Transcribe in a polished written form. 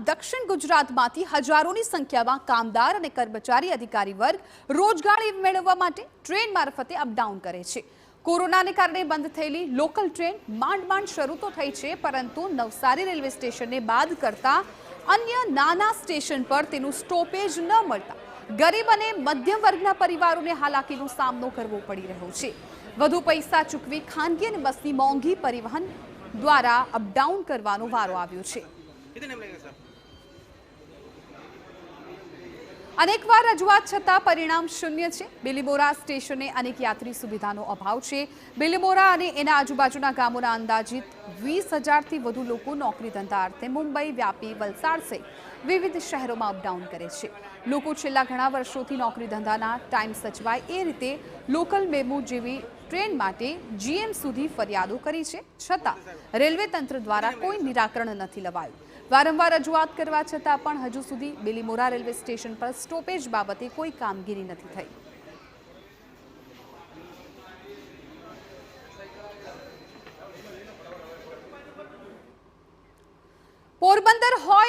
દક્ષિણ ગુજરાતમાંથી હજારોની સંખ્યામાં કામદાર અને કર્મચારી અધિકારી વર્ગ રોજગારી મેળવવા માટે ટ્રેન મારફતે અપડાઉન કરે છે। કોરોનાને કારણે બંધ થયેલી લોકલ ટ્રેન માંડ શરૂ તો થઈ છે, પરંતુ નવસારી રેલવે સ્ટેશનને બાદ કરતા અન્ય નાના સ્ટેશન પર તેનું સ્ટોપેજ ન મળતા ગરીબ અને મધ્યમ વર્ગના પરિવારોને હાલાકીનો સામનો કરવો પડી રહ્યો છે। વધુ પૈસા ચૂકવી ખાનગી અને બસની મોંઘી પરિવહન દ્વારા અપડાઉન કરવાનો વારો આવ્યો છે। અનેકવાર રજૂઆત છતાં પરિણામ શૂન્ય છે। બિલીમોરા સ્ટેશને અનેક યાત્રી સુવિધાનો અભાવ છે। બિલીમોરા અને એના આજુબાજુના ગામોના અંદાજિત 20,000થી વધુ લોકો નોકરી ધંધા અર્થે મુંબઈ, વ્યાપી, વલસાડ સહિત વિવિધ શહેરોમાં અપડાઉન કરે છે। લોકો છેલ્લા ઘણા વર્ષોથી નોકરી ધંધાના ટાઈમ સચવાય એ રીતે લોકલ મેમુ જેવી ટ્રેન માટે જીએમ સુધી ફરિયાદો કરી છે, છતાં રેલવે તંત્ર દ્વારા કોઈ નિરાકરણ નથી લવાયું। વારંવાર રજૂઆત કરવા છતાં પણ હજુ સુધી બિલીમોરા રેલવે સ્ટેશન પર સ્ટોપેજ બાબતે કોઈ કામગીરી નથી થઈ। પોરબંદર હોય